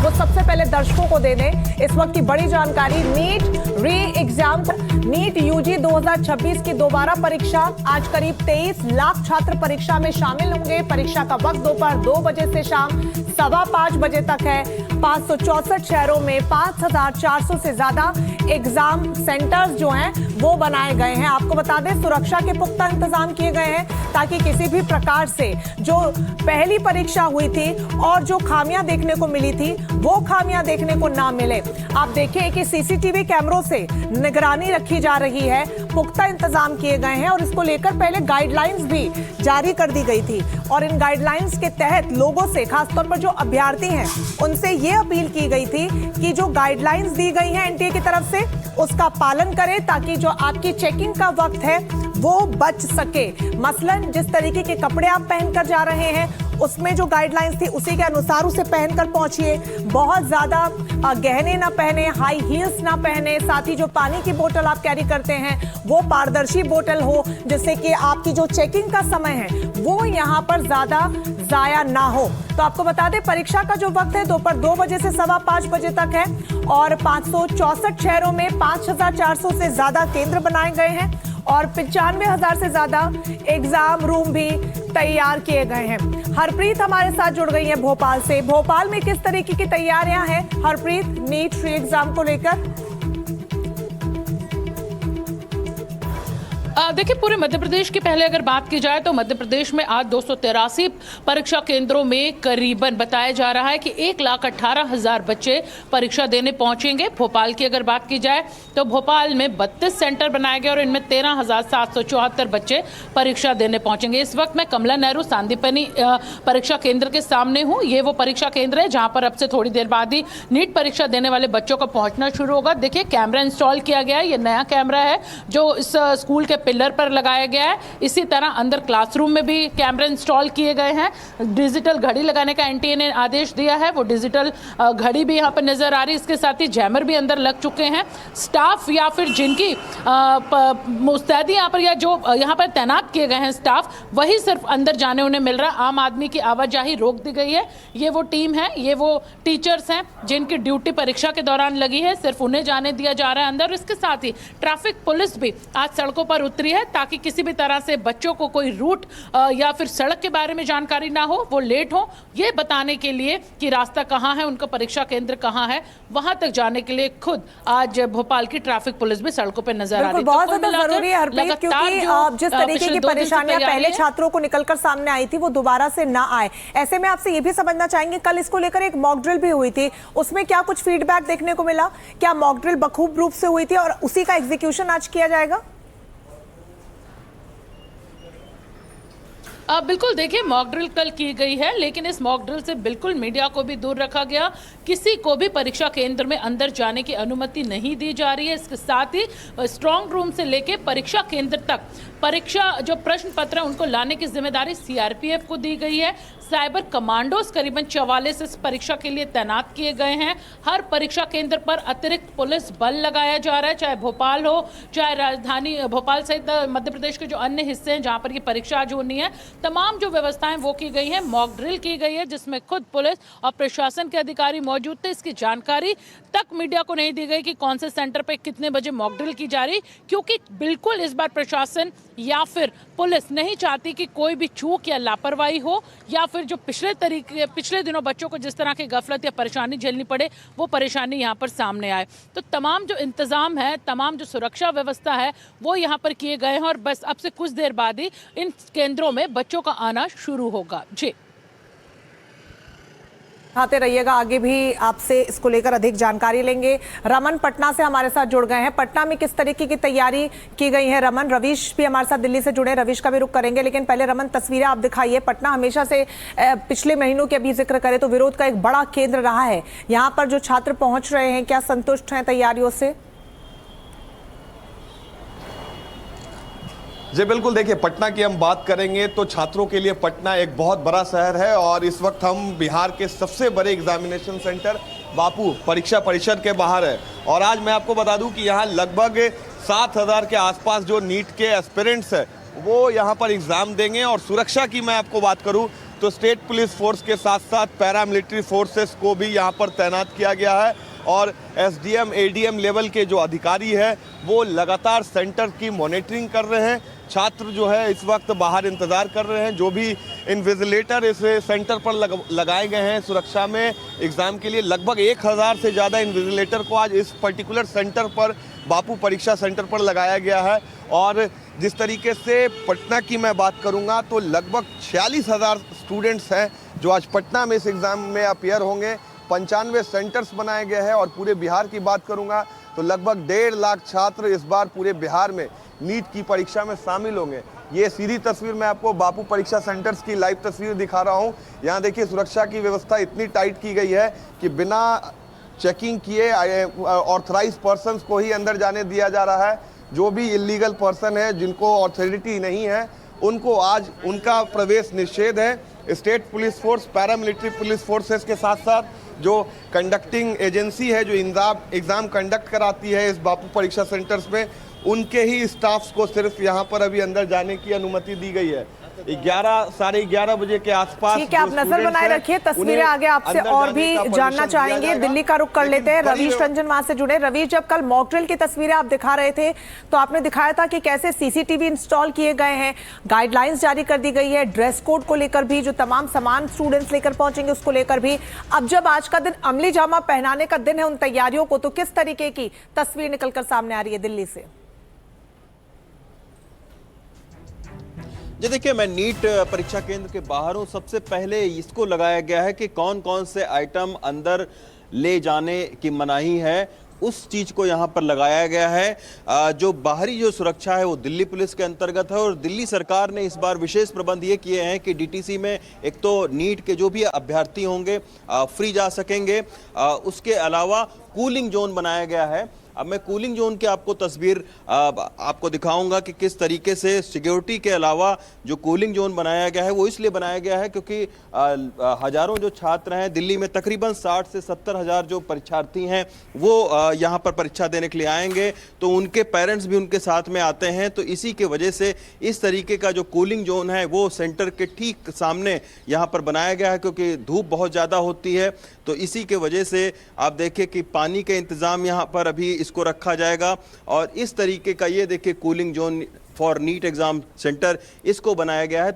वो सबसे पहले दर्शकों को दे दें। इस वक्त की बड़ी जानकारी, नीट री एग्जाम, नीट यूजी 2026 की दोबारा परीक्षा। आज करीब 23 लाख छात्र परीक्षा में शामिल होंगे। परीक्षा का वक्त दोपहर 2 बजे से शाम 5:15 बजे तक है। 564 शहरों में 5400 से ज्यादा एग्जाम सेंटर्स जो हैं वो बनाए गए हैं। आपको बता दें, सुरक्षा के पुख्ता इंतजाम किए गए हैं ताकि किसी भी प्रकार से जो पहली परीक्षा हुई थी और जो खामियां देखने को मिली थी वो खामियां देखने को ना मिले। आप देखिए कि सीसीटीवी कैमरों से निगरानी रखी जा रही है, पुख्ता इंतजाम किए गए हैं और इसको लेकर पहले गाइडलाइंस भी जारी कर दी गई थी। और इन गाइडलाइंस के तहत लोगों से, खासतौर पर जो अभ्यर्थी हैं, उनसे ये अपील की गई थी कि जो गाइडलाइंस दी गई हैं एनटीए की तरफ से उसका पालन करें ताकि जो आपकी चेकिंग का वक्त है वो बच सके। मसलन जिस तरीके के कपड़े आप पहनकर जा रहे हैं उसमें जो गाइडलाइंस थी उसी के अनुसार उसे पहनकर पहुंचिए। बहुत ज्यादा गहने ना पहने, हाई हील्स ना पहने, साथ ही जो पानी की बोतल आप कैरी करते हैं वो पारदर्शी बोतल हो जिससे कि आपकी जो चेकिंग का समय है वो यहाँ पर ज्यादा जाया ना हो। तो आपको बता दें, परीक्षा का जो वक्त है दोपहर 2 बजे से 5:15 बजे तक है और 564 शहरों में 5400 से ज्यादा केंद्र बनाए गए हैं और 95,000 से ज्यादा एग्जाम रूम भी तैयार किए गए हैं। हरप्रीत हमारे साथ जुड़ गई है भोपाल से। भोपाल में किस तरीके की तैयारियां हैं हरप्रीत नीट री एग्जाम को लेकर? देखिए, पूरे मध्य प्रदेश की पहले अगर बात की जाए तो मध्य प्रदेश में आज 283 परीक्षा केंद्रों में करीबन बताया जा रहा है कि 1,18,000 बच्चे परीक्षा देने पहुंचेंगे। भोपाल की अगर बात की जाए तो भोपाल में 32 सेंटर बनाए गए और इनमें 13,774 बच्चे परीक्षा देने पहुंचेंगे। इस वक्त मैं कमला नेहरू सांदीपनि परीक्षा केंद्र के सामने हूँ। ये वो परीक्षा केंद्र है जहाँ पर अब से थोड़ी देर बाद ही नीट परीक्षा देने वाले बच्चों का पहुँचना शुरू होगा। देखिए, कैमरा इंस्टॉल किया गया है। ये नया कैमरा है जो इस स्कूल के पिलर पर लगाया गया है। इसी तरह अंदर क्लासरूम में भी कैमरे इंस्टॉल किए गए हैं। डिजिटल घड़ी लगाने का एनटीए ने आदेश दिया है, वो डिजिटल घड़ी भी यहाँ पर नजर आ रही है। इसके साथ ही जैमर भी अंदर लग चुके हैं। स्टाफ या फिर जिनकी मुस्तैदी यहाँ पर या जो यहाँ पर तैनात किए गए हैं स्टाफ, वही सिर्फ अंदर जाने उन्हें मिल रहा है। आम आदमी की आवाजाही रोक दी गई है। ये वो टीम है, ये वो टीचर्स हैं जिनकी ड्यूटी परीक्षा के दौरान लगी है, सिर्फ उन्हें जाने दिया जा रहा है अंदर। इसके साथ ही ट्रैफिक पुलिस भी आज सड़कों पर उतरी है ताकि किसी भी तरह से बच्चों को कोई रूट या फिर सड़क के बारे में जानकारी ना हो, वो लेट हो, ये बताने के लिए कि रास्ता कहाँ है, उनका परीक्षा केंद्र कहाँ है, वहां तक जाने के लिए खुद आज भोपाल की ट्रैफिक पुलिस भी सड़कों पर नजर आ रही है। बहुत ज्यादा जरूरी है हरप्रीत, क्योंकि जिस तरीके की परेशानियां पहले छात्रों को निकलकर सामने आई थी वो दोबारा से ना आए। ऐसे में आपसे ये भी समझना चाहेंगे, कल इसको लेकर एक मॉक ड्रिल भी हुई थी, उसमें क्या कुछ फीडबैक देखने को मिला? क्या मॉक ड्रिल बखूब रूप से हुई थी और उसी का एग्जीक्यूशन आज किया जाएगा? बिल्कुल, देखिए, मॉक ड्रिल कल की गई है लेकिन इस मॉक ड्रिल से बिल्कुल मीडिया को भी दूर रखा गया। किसी को भी परीक्षा केंद्र में अंदर जाने की अनुमति नहीं दी जा रही है। इसके साथ ही स्ट्रांग रूम से लेके परीक्षा केंद्र तक परीक्षा जो प्रश्न पत्र है उनको लाने की जिम्मेदारी सीआरपीएफ को दी गई है। साइबर कमांडोज करीबन 44 इस परीक्षा के लिए तैनात किए गए हैं। हर परीक्षा केंद्र पर अतिरिक्त पुलिस बल लगाया जा रहा है, चाहे भोपाल हो, चाहे राजधानी भोपाल सहित मध्य प्रदेश के जो अन्य हिस्से हैं जहां पर ये परीक्षा आज होनी है, तमाम जो व्यवस्थाएं वो की गई हैं। मॉक ड्रिल की गई है जिसमें खुद पुलिस और प्रशासन के अधिकारी मौजूद थे। इसकी जानकारी तक मीडिया को नहीं दी गई कि कौन से सेंटर पे कितने बजे मॉक ड्रिल की जा रही, क्योंकि बिल्कुल इस बार प्रशासन या फिर पुलिस नहीं चाहती कि कोई भी चूक या लापरवाही हो या फिर जो पिछले दिनों बच्चों को जिस तरह की गफलत या परेशानी झेलनी पड़े वो परेशानी यहाँ पर सामने आए। तो तमाम जो इंतजाम है, तमाम जो सुरक्षा व्यवस्था है वो यहाँ पर किए गए हैं और बस अब से कुछ देर बाद ही इन केंद्रों में बच्चों का आना शुरू होगा। जी, आते रहिएगा, आगे भी आपसे इसको लेकर अधिक जानकारी लेंगे। रमन पटना से हमारे साथ जुड़ गए हैं। पटना में किस तरीके की तैयारी की गई है रमन? रवीश भी हमारे साथ दिल्ली से जुड़े, रवीश का भी रुख करेंगे, लेकिन पहले रमन तस्वीरें आप दिखाइए। पटना हमेशा से पिछले महीनों के अभी जिक्र करें तो विरोध का एक बड़ा केंद्र रहा है। यहाँ पर जो छात्र पहुंच रहे हैं, क्या संतुष्ट हैं तैयारियों से? जी बिल्कुल, देखिए, पटना की हम बात करेंगे तो छात्रों के लिए पटना एक बहुत बड़ा शहर है और इस वक्त हम बिहार के सबसे बड़े एग्जामिनेशन सेंटर बापू परीक्षा परिषद के बाहर है। और आज मैं आपको बता दूं कि यहाँ लगभग 7,000 के आसपास जो नीट के एस्पिरेंट्स है वो यहाँ पर एग्ज़ाम देंगे। और सुरक्षा की मैं आपको बात करूँ तो स्टेट पुलिस फोर्स के साथ साथ पैरामिलिट्री फोर्सेस को भी यहाँ पर तैनात किया गया है और एसडीएम एडीएम लेवल के जो अधिकारी है वो लगातार सेंटर की मॉनिटरिंग कर रहे हैं। छात्र जो है इस वक्त बाहर इंतज़ार कर रहे हैं। जो भी इन्विजिलेटर इस सेंटर पर लगाए गए हैं सुरक्षा में एग्ज़ाम के लिए, लगभग 1000 से ज़्यादा इन्विजिलेटर को आज इस पर्टिकुलर सेंटर पर, बापू परीक्षा सेंटर पर लगाया गया है। और जिस तरीके से पटना की मैं बात करूंगा तो लगभग 46,000 स्टूडेंट्स हैं जो आज पटना में इस एग्ज़ाम में अपीयर होंगे। 95 सेंटर्स बनाए गए हैं और पूरे बिहार की बात करूंगा तो लगभग 1.5 लाख छात्र इस बार पूरे बिहार में नीट की परीक्षा में शामिल होंगे। ये सीधी तस्वीर मैं आपको बापू परीक्षा सेंटर्स की लाइव तस्वीर दिखा रहा हूँ। यहाँ देखिए सुरक्षा की व्यवस्था इतनी टाइट की गई है कि बिना चेकिंग किए ऑथराइज पर्सन्स को ही अंदर जाने दिया जा रहा है। जो भी इलीगल पर्सन है, जिनको ऑथोरिटी नहीं है, उनको आज उनका प्रवेश निषेध है। State police force, paramilitary police forces के साथ साथ जो कंडक्टिंग एजेंसी है, जो एग्ज़ाम कंडक्ट कराती है इस बापू परीक्षा सेंटर्स में, उनके ही स्टाफ्स को सिर्फ यहाँ पर अभी अंदर जाने की अनुमति दी गई है। साढ़े 11 बजे के आसपास। ठीक है, आप नजर बनाए रखिए, तस्वीरें आगे आपसे और भी जानना चाहेंगे। दिल्ली का रुख कर लेते हैं, रवीश रंजन वहां से जुड़े। रवीश, जब कल मॉक ड्रिल की तस्वीरें आप दिखा रहे थे तो आपने दिखाया था कि कैसे सीसीटीवी इंस्टॉल किए गए हैं, गाइडलाइंस जारी कर दी गई है, ड्रेस कोड को लेकर भी, जो तमाम सामान स्टूडेंट्स लेकर पहुंचेंगे उसको लेकर भी। अब जब आज का दिन अमली जामा पहनाने का दिन है उन तैयारियों को, तो किस तरीके की तस्वीर निकलकर सामने आ रही है दिल्ली से? जी देखिए, मैं नीट परीक्षा केंद्र के बाहर हूँ। सबसे पहले इसको लगाया गया है कि कौन कौन से आइटम अंदर ले जाने की मनाही है, उस चीज को यहाँ पर लगाया गया है। जो बाहरी जो सुरक्षा है वो दिल्ली पुलिस के अंतर्गत है और दिल्ली सरकार ने इस बार विशेष प्रबंध ये किए हैं कि डीटीसी में एक तो नीट के जो भी अभ्यर्थी होंगे फ्री जा सकेंगे, उसके अलावा कूलिंग जोन बनाया गया है। अब मैं कूलिंग जोन की आपको तस्वीर आपको दिखाऊंगा कि किस तरीके से सिक्योरिटी के अलावा जो कूलिंग जोन बनाया गया है वो इसलिए बनाया गया है क्योंकि हजारों जो छात्र हैं, दिल्ली में तकरीबन 60 से 70 हजार जो परीक्षार्थी हैं वो यहाँ पर परीक्षा देने के लिए आएंगे, तो उनके पेरेंट्स भी उनके साथ में आते हैं। तो इसी के वजह से इस तरीके का जो कूलिंग जोन है वो सेंटर के ठीक सामने यहाँ पर बनाया गया है, क्योंकि धूप बहुत ज़्यादा होती है। तो इसी के वजह से आप देखिए कि पानी का इंतज़ाम यहाँ पर अभी इसको रखा जाएगा और इस तरीके का ये देखिए cooling zone for NEET exam centre इसको बनाया गया है।